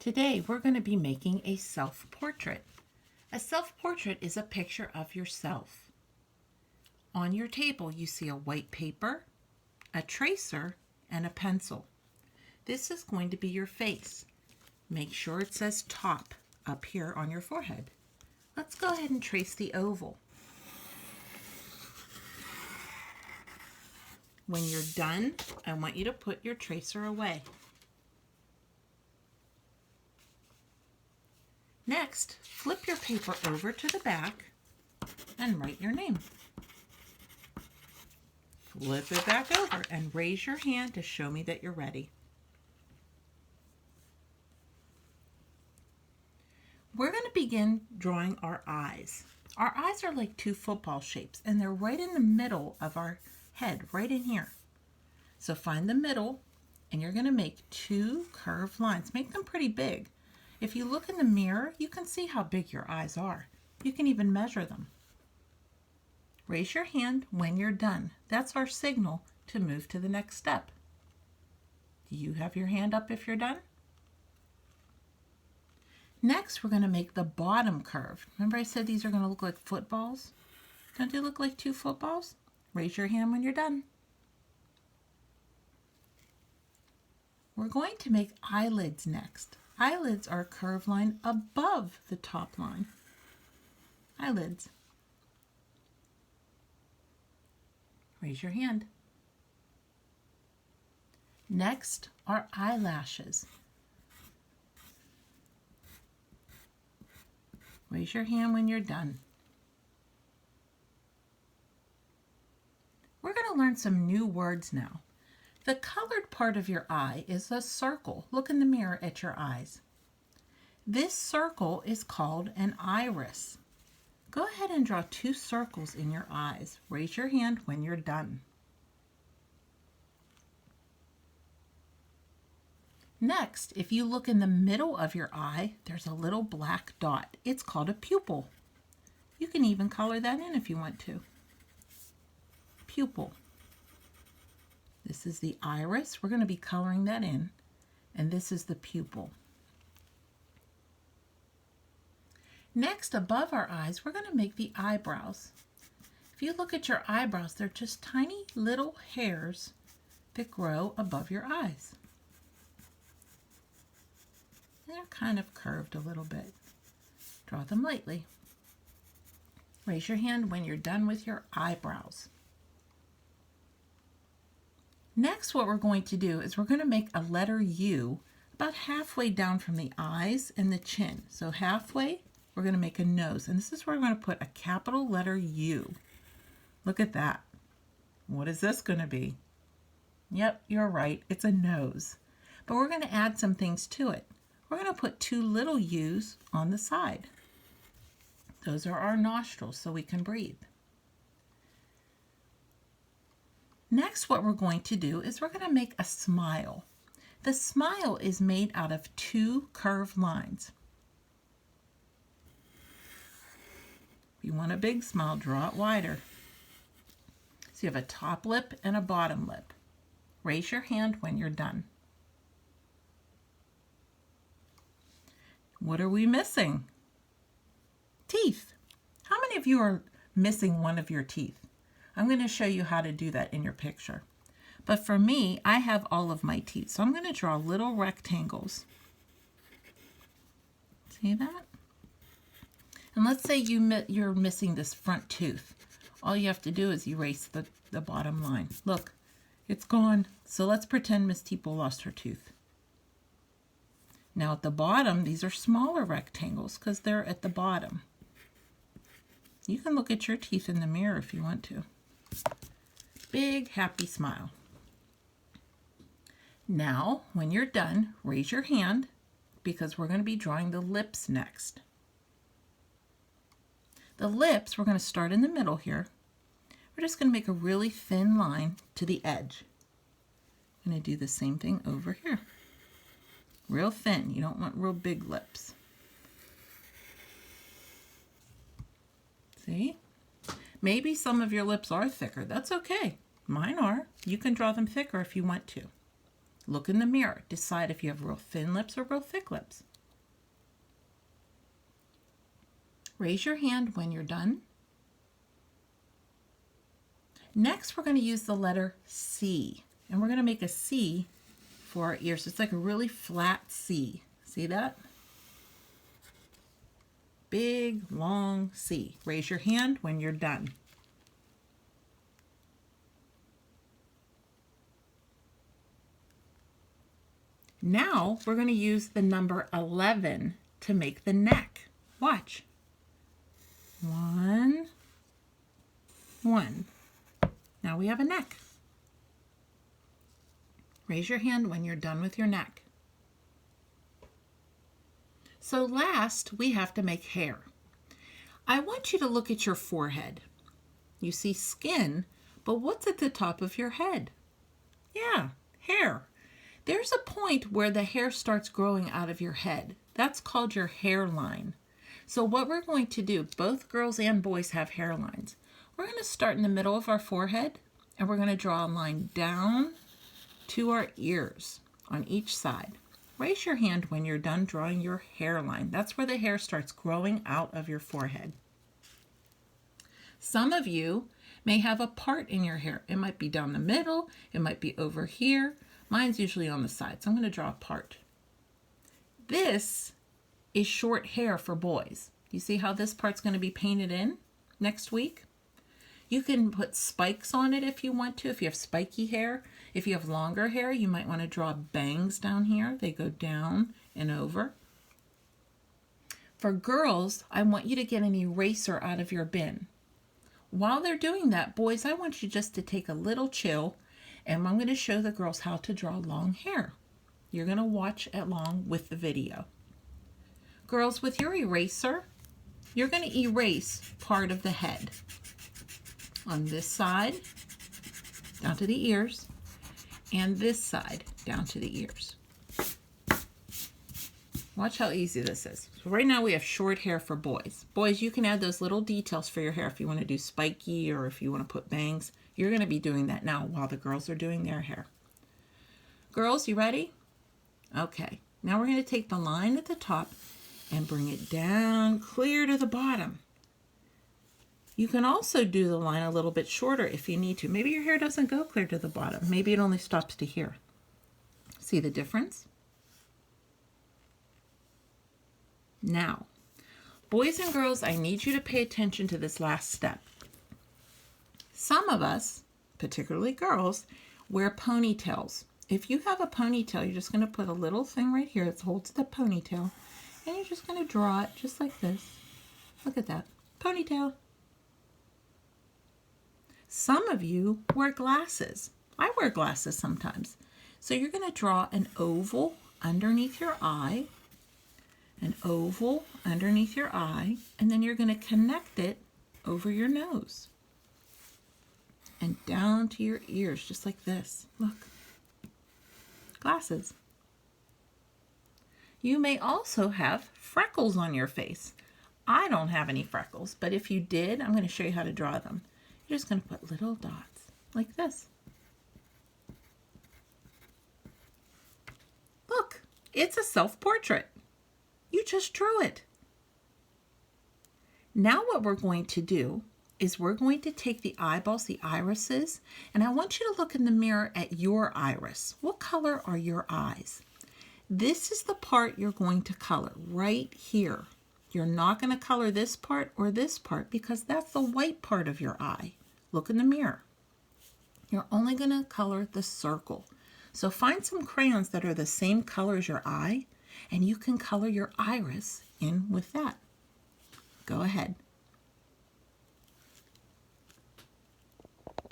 Today we're going to be making a self-portrait. A self-portrait is a picture of yourself. On your table you see a white paper, a tracer, and a pencil. This is going to be your face. Make sure it says top up here on your forehead. Let's go ahead and trace the oval. When you're done, I want you to put your tracer away. Next, flip your paper over to the back and write your name. Flip it back over and raise your hand to show me that you're ready. We're going to begin drawing our eyes. Our eyes are like two football shapes and they're right in the middle of our head, right in here. So find the middle and you're going to make two curved lines. Make them pretty big. If you look in the mirror, you can see how big your eyes are. You can even measure them. Raise your hand when you're done. That's our signal to move to the next step. Do you have your hand up if you're done? Next, we're going to make the bottom curve. Remember I said these are going to look like footballs? Don't they look like two footballs? Raise your hand when you're done. We're going to make eyelids next. Eyelids are a curved line above the top line. Eyelids. Raise your hand. Next are eyelashes. Raise your hand when you're done. We're going to learn some new words now. The colored part of your eye is a circle. Look in the mirror at your eyes. This circle is called an iris. Go ahead and draw two circles in your eyes. Raise your hand when you're done. Next, if you look in the middle of your eye, there's a little black dot. It's called a pupil. You can even color that in if you want to. Pupil. This is the iris. We're going to be coloring that in. And this is the pupil. Next, above our eyes, we're going to make the eyebrows. If you look at your eyebrows, they're just tiny little hairs that grow above your eyes. And they're kind of curved a little bit. Draw them lightly. Raise your hand when you're done with your eyebrows. Next, what we're going to do is we're going to make a letter U about halfway down from the eyes and the chin. So halfway, we're going to make a nose. And this is where we're going to put a capital letter U. Look at that. What is this going to be? Yep, you're right. It's a nose. But we're going to add some things to it. We're going to put two little U's on the side. Those are our nostrils so we can breathe. Next, what we're going to do is we're going to make a smile. The smile is made out of two curved lines. If you want a big smile, draw it wider. So you have a top lip and a bottom lip. Raise your hand when you're done. What are we missing? Teeth. How many of you are missing one of your teeth? I'm going to show you how to do that in your picture. But for me, I have all of my teeth. So I'm going to draw little rectangles. See that? And let's say you're missing this front tooth. All you have to do is erase the bottom line. Look, it's gone. So let's pretend Miss Teeple lost her tooth. Now at the bottom, these are smaller rectangles because they're at the bottom. You can look at your teeth in the mirror if you want to. Big, happy smile. Now, when you're done, raise your hand because we're going to be drawing the lips next. The lips, we're going to start in the middle here. We're just going to make a really thin line to the edge. I'm going to do the same thing over here. Real thin. You don't want real big lips. See? Maybe some of your lips are thicker. That's okay. Mine are. You can draw them thicker if you want to. Look in the mirror. Decide if you have real thin lips or real thick lips. Raise your hand when you're done. Next, we're going to use the letter C, and we're going to make a C for our ears. It's like a really flat C. See that? Big, long C. Raise your hand when you're done. Now, we're going to use the number 11 to make the neck. Watch. 1, 1. Now we have a neck. Raise your hand when you're done with your neck. So last, we have to make hair. I want you to look at your forehead. You see skin, but what's at the top of your head? Yeah, hair. There's a point where the hair starts growing out of your head. That's called your hairline. So what we're going to do, both girls and boys have hairlines. We're going to start in the middle of our forehead, and we're going to draw a line down to our ears on each side. Raise your hand when you're done drawing your hairline. That's where the hair starts growing out of your forehead. Some of you may have a part in your hair. It might be down the middle. It might be over here. Mine's usually on the side, so I'm going to draw a part. This is short hair for boys. You see how this part's going to be painted in next week? You can put spikes on it if you want to, if you have spiky hair. If you have longer hair, you might want to draw bangs down here. They go down and over. For girls, I want you to get an eraser out of your bin. While they're doing that, boys, I want you just to take a little chill, and I'm going to show the girls how to draw long hair. You're going to watch along with the video. Girls, with your eraser, you're going to erase part of the head. On this side, down to the ears, and this side, down to the ears. Watch how easy this is. So right now we have short hair for boys. Boys, you can add those little details for your hair if you want to do spiky or if you want to put bangs. You're going to be doing that now while the girls are doing their hair. Girls, you ready? Okay. Now we're going to take the line at the top and bring it down clear to the bottom. You can also do the line a little bit shorter if you need to. Maybe your hair doesn't go clear to the bottom. Maybe it only stops to here. See the difference? Now, boys and girls, I need you to pay attention to this last step. Some of us, particularly girls, wear ponytails. If you have a ponytail, you're just going to put a little thing right here that holds the ponytail, and you're just going to draw it just like this. Look at that. Ponytail. Some of you wear glasses. I wear glasses sometimes. So you're going to draw an oval underneath your eye, an oval underneath your eye, and then you're going to connect it over your nose and down to your ears, just like this. Look. Glasses. You may also have freckles on your face. I don't have any freckles, but if you did, I'm going to show you how to draw them. You're just going to put little dots like this. Look, it's a self-portrait. You just drew it. Now what we're going to do is we're going to take the eyeballs, the irises, and I want you to look in the mirror at your iris. What color are your eyes? This is the part you're going to color right here. You're not going to color this part or this part because that's the white part of your eye. Look in the mirror. You're only going to color the circle. So find some crayons that are the same color as your eye, and you can color your iris in with that. Go ahead.